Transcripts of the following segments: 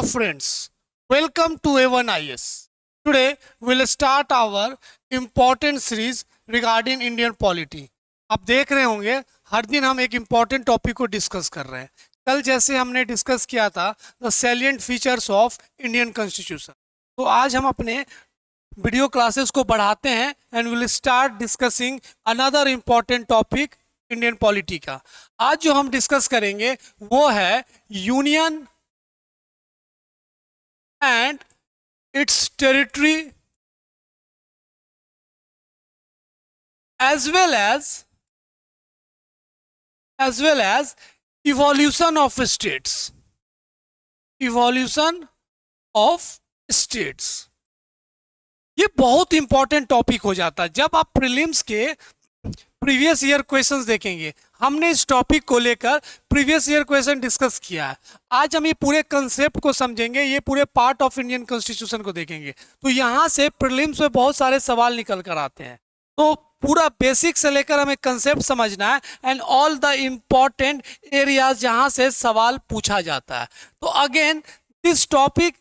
Hello friends, welcome to A1IS. Today we'll start our important series regarding Indian polity. आप देख रहे होंगे हर दिन हम एक important टॉपिक को डिस्कस कर रहे हैं. कल जैसे हमने डिस्कस किया था the salient features of Indian constitution, तो आज हम अपने वीडियो क्लासेस को बढ़ाते हैं and will start discussing another important topic Indian polity का. आज जो हम डिस्कस करेंगे वो है union and its territory as well as evolution of states. ये बहुत इंपॉर्टेंट टॉपिक हो जाता है जब आप प्रीलिम्स के प्रीवियस ईयर क्वेश्चंस देखेंगे. हमने इस टॉपिक को लेकर प्रीवियस ईयर क्वेश्चन डिस्कस किया है. आज हम ये पूरे कंसेप्ट को समझेंगे, ये पूरे पार्ट ऑफ इंडियन कॉन्स्टिट्यूशन को देखेंगे. तो यहाँ से प्रीलिम्स में बहुत सारे सवाल निकल कर आते हैं, तो पूरा बेसिक से लेकर हमें कंसेप्ट समझना है and all the important areas जहाँ से सवाल पूछा जाता है. तो अगेन दिस टॉपिक,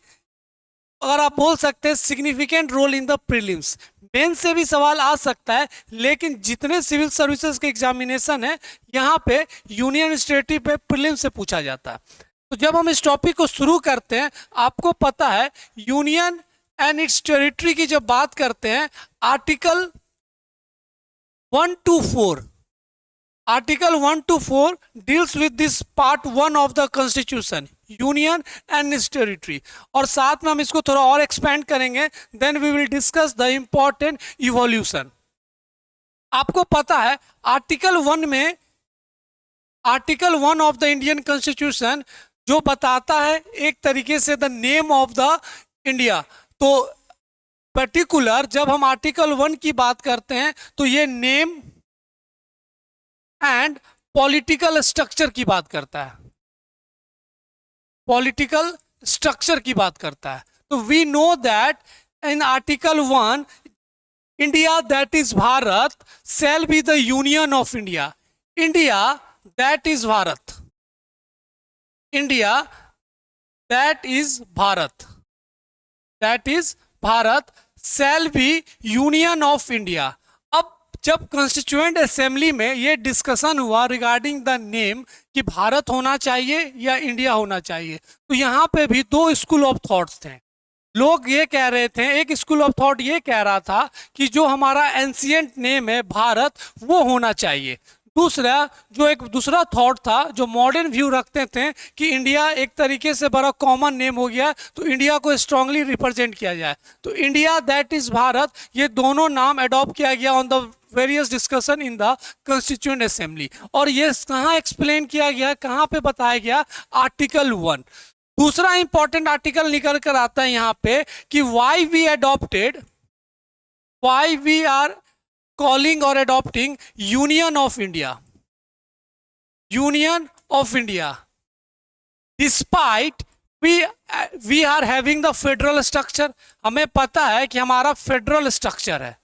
अगर आप बोल सकते हैं, significant role in the prelims. Main से भी सवाल आ सकता है, लेकिन जितने सिविल सर्विसेज के एग्जामिनेशन है यहाँ पे यूनियन स्टेटिव पे प्रीलिम्स से पूछा जाता है. तो जब हम इस टॉपिक को शुरू करते हैं, आपको पता है यूनियन एंड इट्स टेरिटरी की जब बात करते हैं, article 1 to 4 deals with this part 1 of the constitution, union and its territory. और साथ में हम इसको थोड़ा और एक्सपेंड करेंगे, then we will discuss the important evolution. आपको पता है article 1 of the Indian constitution जो बताता है एक तरीके से the name of the India. तो पर्टिकुलर जब हम आर्टिकल 1 की बात करते हैं तो ये नेम एंड पॉलिटिकल स्ट्रक्चर की बात करता है. पॉलिटिकल स्ट्रक्चर की बात करता है. तो we know that in article 1 India that is Bharat shall be the union of India. India that is Bharat, India that is Bharat shall be union of India. अब जब कॉन्स्टिट्यूएंट असेंबली में ये डिस्कशन हुआ रिगार्डिंग द नेम कि भारत होना चाहिए या India होना चाहिए, तो यहाँ पे भी दो स्कूल ऑफ थॉट्स थे. लोग ये कह रहे थे, एक स्कूल ऑफ थॉट ये कह रहा था कि जो हमारा एंशिएंट नेम है भारत वो होना चाहिए. दूसरा थॉट था जो मॉडर्न व्यू रखते थे कि इंडिया एक तरीके से बड़ा कॉमन नेम हो गया, तो इंडिया को स्ट्रांगली रिप्रेजेंट किया जाए. तो इंडिया दैट इज भारत, ये दोनों नाम अडॉप्ट किया गया on the various discussion in the constituent assembly. और ये कहाँ एक्सप्लेन किया गया, कहाँ पे बताया गया, आर्टिकल 1. दूसरा इंपॉर्टेंट आर्टिकल निकल कर आता है यहाँ पे कि why we are calling or adopting union of India despite we are having the federal structure. हमें पता है कि हमारा फेडरल स्ट्रक्चर है,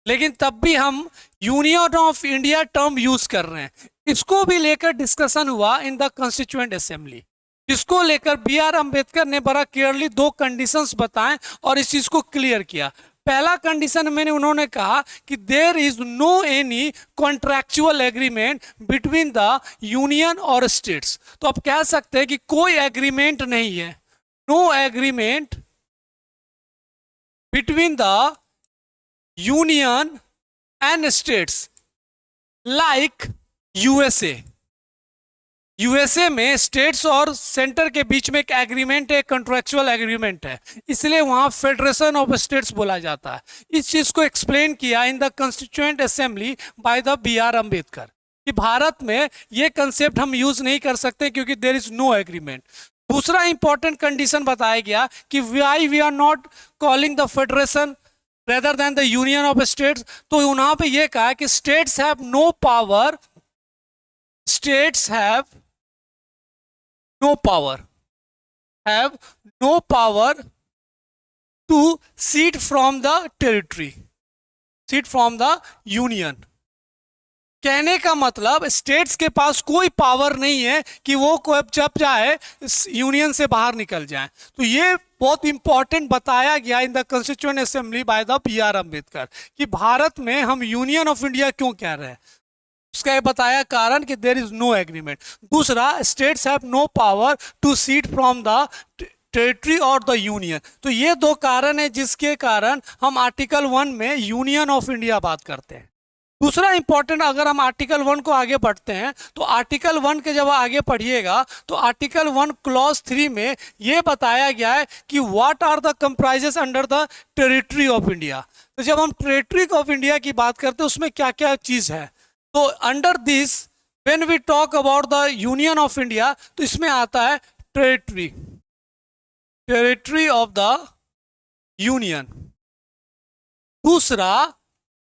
लेकिन तब भी हम union of India term use कर रहे हैं. इसको भी लेकर डिस्कशन हुआ इन द कॉन्स्टिट्यूएंट असेंबली, जिसको लेकर बी आर अम्बेडकर ने बड़ा क्लियरली दो कंडीशंस बताएं और इस चीज को क्लियर किया. पहला कंडीशन में उन्होंने कहा कि there is no any contractual agreement between the union और स्टेट्स. तो आप कह सकते हैं कि कोई एग्रीमेंट नहीं है, no agreement between the union and states like USA में स्टेट्स और सेंटर के बीच में एक एग्रीमेंट है, कॉन्ट्रैक्चुअल एग्रीमेंट है, इसलिए वहां फेडरेशन ऑफ स्टेट्स बोला जाता है. इस चीज को एक्सप्लेन किया in the constituent assembly by the B R Ambedkar कि भारत में ये कंसेप्ट हम यूज नहीं कर सकते क्योंकि देयर इज नो एग्रीमेंट. दूसरा इंपॉर्टेंट कंडीशन बताया गया कि why we are not calling the federation rather than the union of states. तो वहां पे ये कहा कि states have no power to cede from the union. कहने का मतलब स्टेट्स के पास कोई पावर नहीं है कि वो जब चाहे इस यूनियन से बाहर निकल जाए। तो ये बहुत इंपॉर्टेंट बताया गया इन the constituent assembly by the B.R. Ambedkar कि भारत में हम यूनियन ऑफ इंडिया क्यों कह रहे हैं। उसका बताया कारण कि देयर इज नो एग्रीमेंट। दूसरा, states have no power to cede from the territory और द यूनियन। तो ये दो कारण है जिसके कारण हम आर्टिकल 1 में यूनियन ऑफ इंडिया बात करते हैं। दूसरा इंपॉर्टेंट, अगर हम आर्टिकल 1 को आगे पढ़ते हैं तो आर्टिकल 1 के जब आगे पढ़िएगा तो आर्टिकल 1 क्लॉज 3 में यह बताया गया है कि what are the comprises under the territory of India. तो जब हम टेरिटरी ऑफ इंडिया की बात करते हैं उसमें क्या क्या चीज है, तो under this when we talk about the union of India तो इसमें आता है territory, territory of the union. दूसरा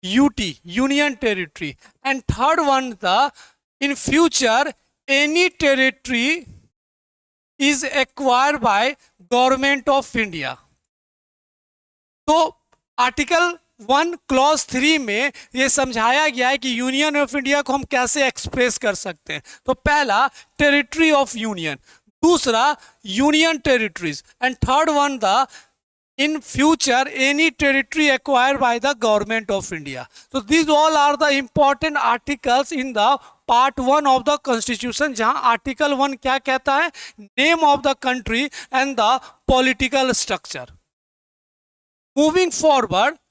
UT, Union Territory, and third one in future any territory is acquired by Government of India। तो article 1 clause 3 में ये समझाया गया है कि यूनियन ऑफ इंडिया को हम कैसे एक्सप्रेस कर सकते हैं। तो पहला टेरिटरी ऑफ यूनियन, दूसरा union territories, and third one in future any territory acquired by the government of India। So these all are the important articles in the part 1 of the constitution, जहां article 1 क्या कहता है, name of the country and the political structure। Moving forward,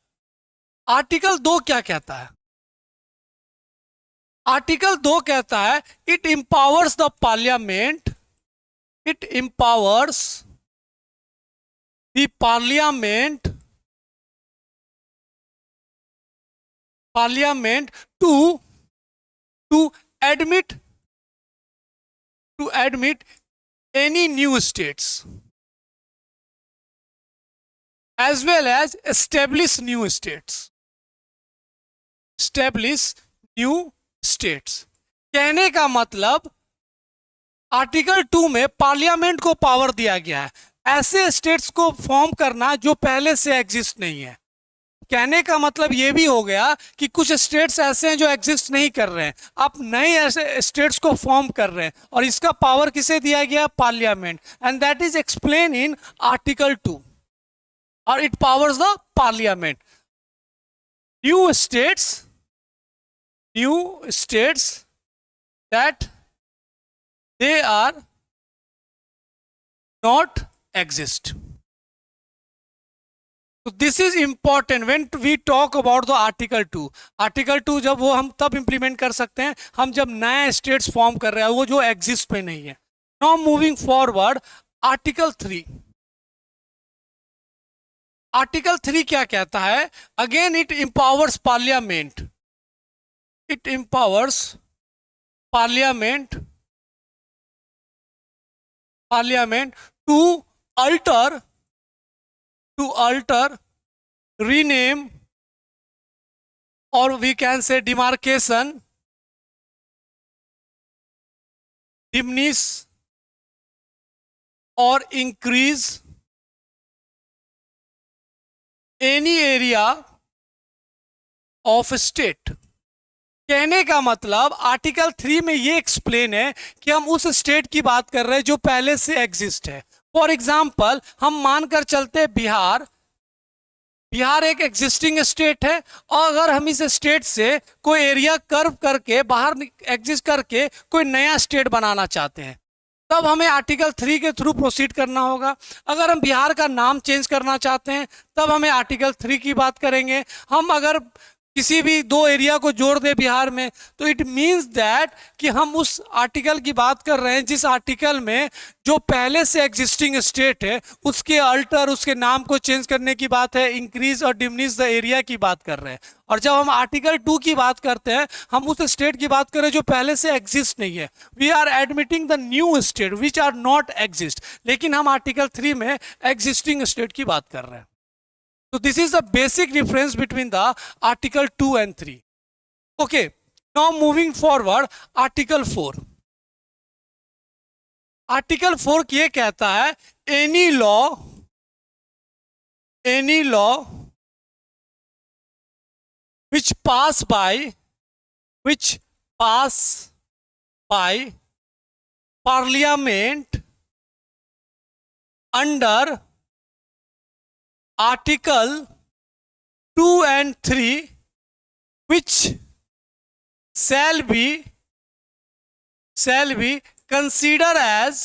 article 2 क्या कहता है? article 2 कहता है it empowers the parliament, it empowers the parliament to admit any new states as well as establish new states, कहने का मतलब article 2 में parliament को पावर दिया गया है ऐसे स्टेट्स को फॉर्म करना जो पहले से एग्जिस्ट नहीं है। कहने का मतलब ये भी हो गया कि कुछ स्टेट्स ऐसे हैं जो एग्जिस्ट नहीं कर रहे हैं, आप नए ऐसे स्टेट्स को फॉर्म कर रहे हैं और इसका पावर किसे दिया गया? Parliament, and that is explain in article 2, और it powers the parliament. New states that they are not exist। So this is important when we talk about the article 2। article 2 जब वो हम तब इंप्लीमेंट कर सकते हैं हम जब नए स्टेट्स फॉर्म कर रहे हैं वो जो एग्जिस्ट में नहीं है। Now moving forward, article 3। Article 3 क्या कहता है? Again it empowers parliament, it empowers parliament to alter, rename, or we can say demarcation, diminish or increase any area of state। कहने का मतलब आर्टिकल 3 में ये एक्सप्लेन है कि हम उस स्टेट की बात कर रहे हैं जो पहले से एग्जिस्ट है। फॉर एग्जाम्पल हम मानकर चलते हैं बिहार एक एग्जिस्टिंग स्टेट है और अगर हम इस स्टेट से कोई एरिया कर्व करके बाहर एग्जिस्ट करके कोई नया स्टेट बनाना चाहते हैं तब हमें आर्टिकल 3 के थ्रू प्रोसीड करना होगा। अगर हम बिहार का नाम चेंज करना चाहते हैं तब हमें आर्टिकल 3 की बात करेंगे। हम अगर किसी भी दो एरिया को जोड़ दे बिहार में तो इट मींस दैट कि हम उस आर्टिकल की बात कर रहे हैं जिस आर्टिकल में जो पहले से एग्जिस्टिंग स्टेट है उसके अल्टर, उसके नाम को चेंज करने की बात है, इंक्रीज और डिमिनिश द एरिया की बात कर रहे हैं। और जब हम आर्टिकल 2 की बात करते हैं हम उस स्टेट की बात कर रहे हैं जो पहले से एग्जिस्ट नहीं है। We are admitting the new state which are not exist, लेकिन हम आर्टिकल 3 में एग्जिस्टिंग स्टेट की बात कर रहे हैं। So this is the basic difference between the article 2 and 3. Okay, now moving forward, article 4। article 4 ये कहता है any law which pass by parliament under article 2 and 3 which shall be consider as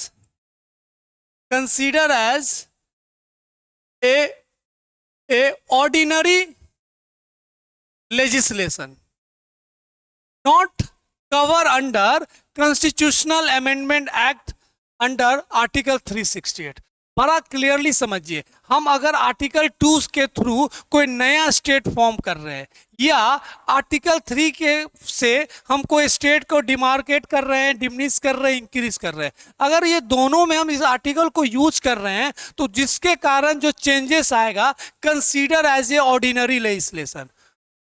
a ordinary legislation not cover under constitutional amendment act under article 368। बड़ा clearly समझिए, हम अगर article 2 के through कोई नया स्टेट फॉर्म कर रहे हैं या आर्टिकल 3 के से हम कोई स्टेट को डिमार्केट कर रहे हैं, डिमिनिश कर रहे हैं, इंक्रीज कर रहे हैं, अगर ये दोनों में हम इस आर्टिकल को यूज कर रहे हैं तो जिसके कारण जो चेंजेस आएगा consider as a ordinary legislation,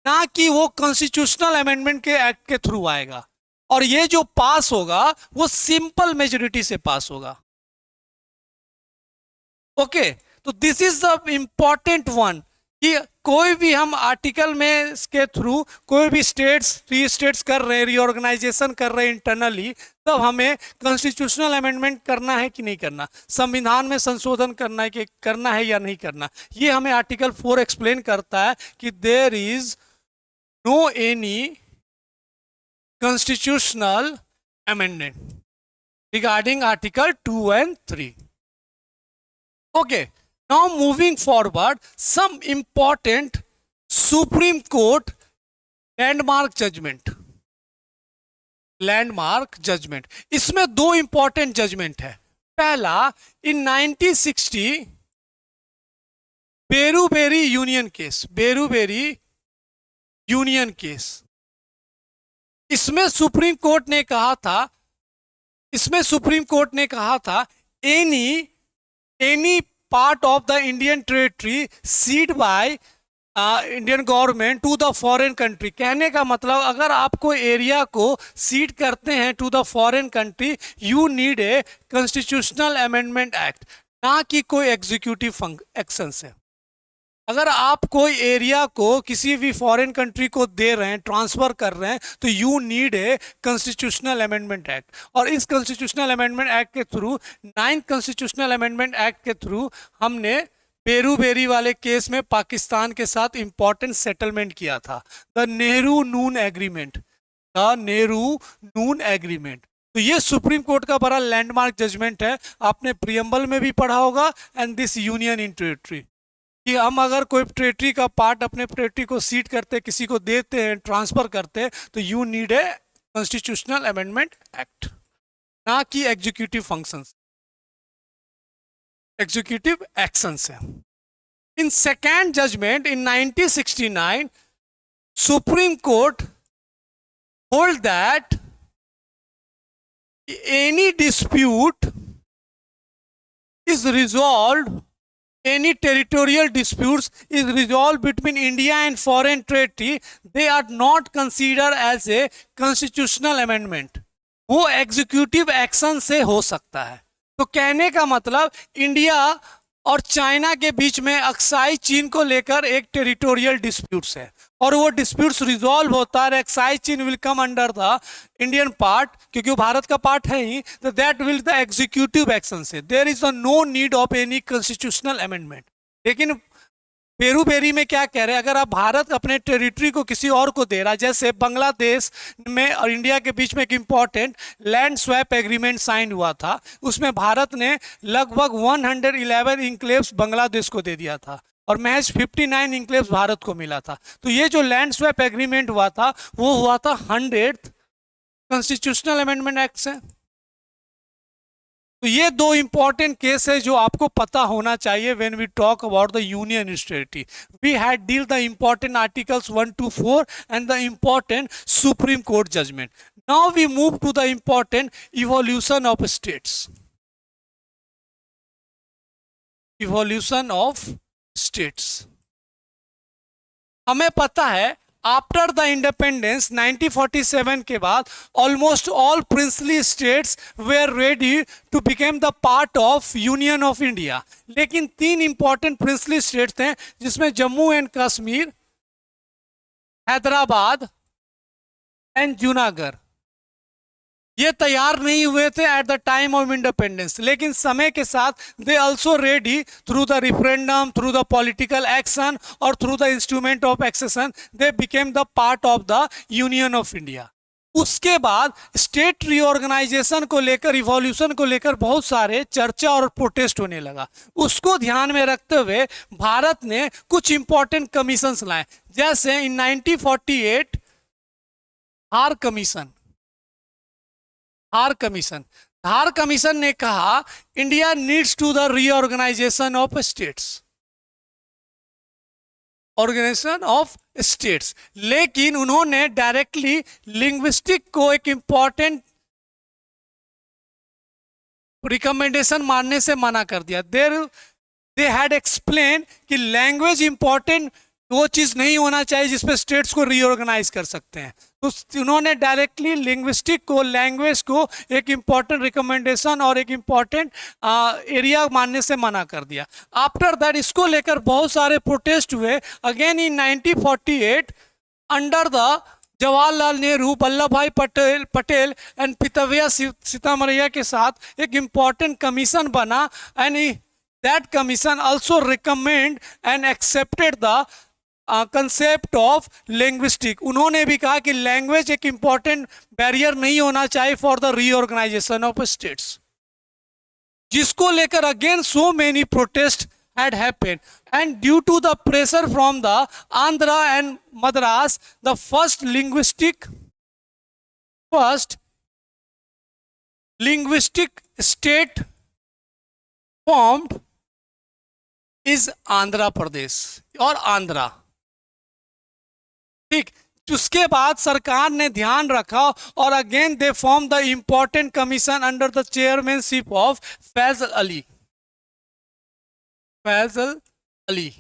ना कि वो कॉन्स्टिट्यूशनल अमेंडमेंट के एक्ट के थ्रू आएगा। और ये जो पास होगा वो सिंपल मेजोरिटी से पास होगा। ओके, तो this is the important one कि कोई भी हम आर्टिकल में के थ्रू कोई भी स्टेट्स कर रहे हैं, रीऑर्गेनाइजेशन कर रहे हैं इंटरनली, तब हमें कॉन्स्टिट्यूशनल अमेंडमेंट करना है कि नहीं करना, संविधान में संशोधन करना है कि करना है या नहीं करना, ये हमें आर्टिकल 4 एक्सप्लेन करता है कि there is no any constitutional amendment regarding article 2 and 3। okay, now moving forward, some important Supreme Court landmark judgment। इसमें दो इंपॉर्टेंट जजमेंट है। पहला, इन 1960 बेरूबेरी यूनियन केस, इसमें सुप्रीम कोर्ट ने कहा था any part of the Indian territory cede by Indian government to the foreign country. कहने का मतलब, अगर आप कोई एरिया को सीड करते हैं to the foreign country, you need a constitutional amendment act, ना कि कोई एग्जीक्यूटिव एक्शन से। अगर आप कोई एरिया को किसी भी फॉरेन कंट्री को दे रहे हैं, ट्रांसफर कर रहे हैं, तो you need a constitutional amendment act. और इस कॉन्स्टिट्यूशनल अमेंडमेंट एक्ट के through, 9th constitutional amendment act के थ्रू, हमने बेरूबेरी वाले केस में पाकिस्तान के साथ इंपॉर्टेंट सेटलमेंट किया था, द नेहरू नून एग्रीमेंट। तो ये सुप्रीम कोर्ट का बड़ा लैंडमार्क जजमेंट है, आपने प्रियम्बल में भी पढ़ा होगा, and this union in territory, कि हम अगर कोई टेरिटरी का पार्ट अपने टेरिटरी को सीट करते, किसी को देते हैं, ट्रांसफर करते हैं, तो you need a constitutional amendment act, ना कि एग्जीक्यूटिव एक्शन से। In second judgement in 1969 supreme court hold that any dispute is resolved, any territorial disputes is resolved between India and foreign territory, they are not considered as a constitutional amendment। वो executive action से हो सकता है। तो कहने का मतलब, India और चाइना के बीच में अक्साई चीन को लेकर एक टेरिटोरियल डिस्प्यूट्स है, और वो डिस्प्यूट्स रिजॉल्व होता है, Aksai Chin will come under the Indian part, क्योंकि वो भारत का पार्ट है ही, तो that will the executive action से, there is no need of any constitutional amendment. लेकिन बेरूबेरी में क्या कह रहे हैं, अगर आप भारत अपने टेरिटरी को किसी और को दे रहा है, जैसे बांग्लादेश में और इंडिया के बीच में एक important land swap agreement sign हुआ था, उसमें भारत ने लगभग 111 इंक्लेव्स बांग्लादेश को दे दिया था और महज 59 इंक्लेव्स भारत को मिला था। तो ये जो लैंड स्वैप एग्रीमेंट हुआ था, वो हुआ था 100th कॉन्स्टिट्यूशनल अमेंडमेंट एक्ट से। तो ये दो इंपॉर्टेंट केस है जो आपको पता होना चाहिए when we talk about the union territory. We had deal the important articles 1 to 4 and the important Supreme Court judgment. Now we move to the important evolution of states. Evolution of states. हमें पता है after the independence 1947 के बाद almost all princely states were ready to became the part of union of India. लेकिन 3 important princely states थे, जिसमें Jammu and Kashmir, Hyderabad and Junagadh, ये तैयार नहीं हुए थे at the time of independence, लेकिन समय के साथ they also ready through the referendum, through the political action और through the instrument of accession they became the part of the union of India. उसके बाद स्टेट रीऑर्गेनाइजेशन को लेकर, revolution को लेकर बहुत सारे चर्चा और प्रोटेस्ट होने लगा। उसको ध्यान में रखते हुए भारत ने कुछ इंपॉर्टेंट कमीशंस लाए, जैसे in 1948 Dhar commission. Dhar commission, Dhar commission ने कहा India needs to the reorganisation of states, organisation of states. लेकिन उन्होंने डायरेक्टली लिंग्विस्टिक को एक इंपॉर्टेंट रिकमेंडेशन मानने से मना कर दिया। दे हैड एक्सप्लेन कि लैंग्वेज इंपॉर्टेंट वो चीज नहीं होना चाहिए जिसपे स्टेट्स को रीऑर्गेनाइज कर सकते हैं। तो उन्होंने डायरेक्टली लिंग्विस्टिक को, लैंग्वेज को एक इंपॉर्टेंट रिकमेंडेशन और एक इंपॉर्टेंट एरिया मानने से मना कर दिया। आफ्टर दैट इसको लेकर बहुत सारे प्रोटेस्ट हुए। Again in 1948 under the Jawaharlal Nehru, Vallabh भाई पटेल एंड पितविया सीतामढ़िया के साथ एक इंपॉर्टेंट कमीशन बना, and that commission also recommend and accepted the concept of linguistic. उन्होंने भी कहा कि लैंग्वेज एक इंपॉर्टेंट बैरियर नहीं होना चाहिए for the reorganisation of states, जिसको लेकर again so many protest had happened, and due to the pressure from the Andhra and Madras, the first linguistic state formed is Andhra Pradesh और आंध्रा। ठीक, उसके बाद सरकार ने ध्यान रखा और again they form the important commission under the chairmanship of Fazal Ali, Fazal Ali.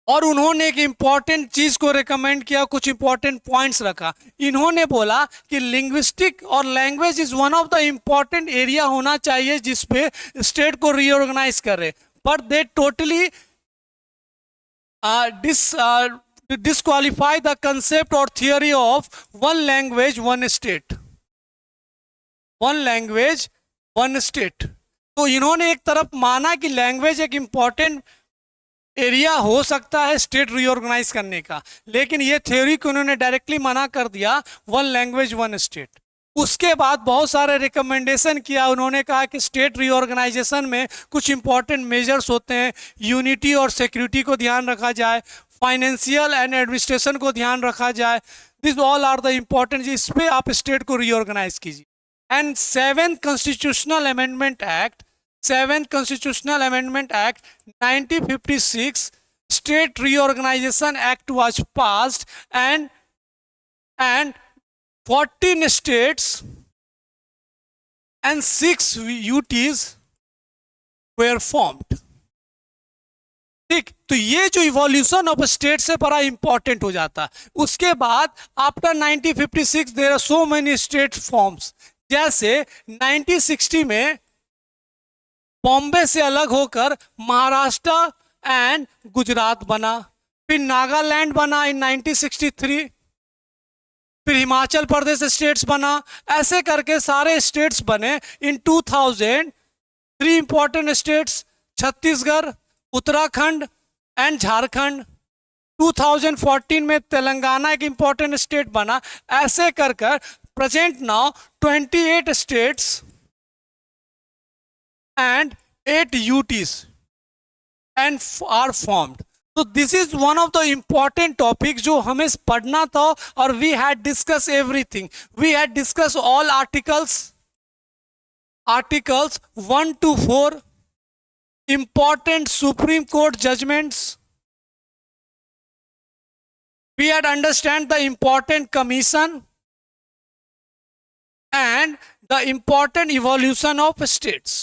और उन्होंने एक इंपॉर्टेंट चीज को रिकमेंड किया, कुछ इंपॉर्टेंट पॉइंट्स रखा। इन्होंने बोला कि लिंग्विस्टिक और language is one of the important area होना चाहिए जिसपे स्टेट को रीऑर्गेनाइज करे, but they totally disqualify the concept or theory of one language one state, one language one state। तो इन्होंने एक तरफ माना कि लैंग्वेज एक इंपॉर्टेंट एरिया हो सकता है स्टेट रीऑर्गेनाइज करने का, लेकिन ये थ्योरी को उन्होंने डायरेक्टली मना कर दिया, वन लैंग्वेज वन स्टेट। उसके बाद बहुत सारे रिकमेंडेशन किया। उन्होंने कहा कि स्टेट रीऑर्गेनाइजेशन में कुछ इंपॉर्टेंट मेजर्स होते हैं, यूनिटी और सिक्योरिटी को ध्यान रखा जाए, फाइनेंशियल एंड एडमिनिस्ट्रेशन को ध्यान रखा जाए। This all are the important, इस पे आप स्टेट को रीऑर्गेनाइज कीजिए। And seventh constitutional amendment act, seventh constitutional amendment act 1956 state reorganisation act was passed and 14 states and 6 UTs were formed। ठीक, तो ये जो इवोल्यूशन ऑफ स्टेट से बड़ा इंपॉर्टेंट हो जाता। उसके बाद after 1956 there are so many state forms, जैसे 1960 में बॉम्बे से अलग होकर महाराष्ट्र एंड गुजरात बना, फिर नागालैंड बना इन 1963, फिर हिमाचल प्रदेश स्टेट्स बना। ऐसे करके सारे स्टेट्स बने। इन 2000 3 important states, Chhattisgarh, Uttarakhand and Jharkhand. 2014 में तेलंगाना एक इंपॉर्टेंट स्टेट बना। ऐसे कर कर present now 28 states and 8 UTs and are formed। तो this is one of the important topic जो हमें पढ़ना था, और we had discuss everything. We had discuss all articles 1 to 4, important Supreme Court judgments। We had understand the important commission and the important evolution of states।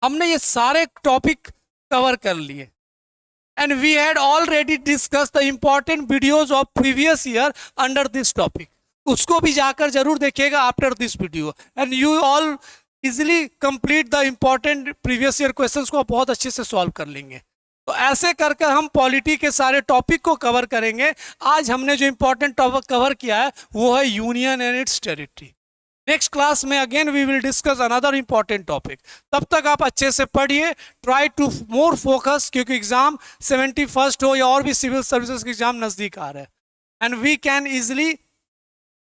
हमने ये सारे topic cover कर लिए। And we had already discussed the important videos of previous year under this topic। उसको भी जाकर जरूर देखिएगा after this video, and you all easily complete the important previous year questions को बहुत अच्छे से सॉल्व कर लेंगे। तो ऐसे करके हम पॉलिटी के सारे टॉपिक को कवर करेंगे। आज हमने जो इंपॉर्टेंट टॉपिक कवर किया है वो है union and its territory. Next class में again we will discuss another important topic. तब तक आप अच्छे से पढ़िए, ट्राई टू मोर फोकस, क्योंकि एग्जाम 71st हो या और भी सिविल सर्विसेज के एग्जाम नजदीक आ रहे हैं, and we can easily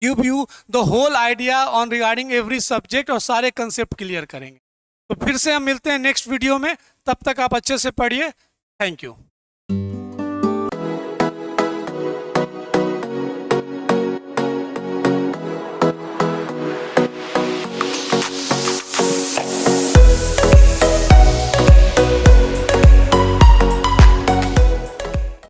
give you the whole idea on regarding every subject, और सारे कंसेप्ट क्लियर करेंगे। तो फिर से हम मिलते हैं नेक्स्ट वीडियो में, तब तक आप अच्छे से पढ़िए। Thank you.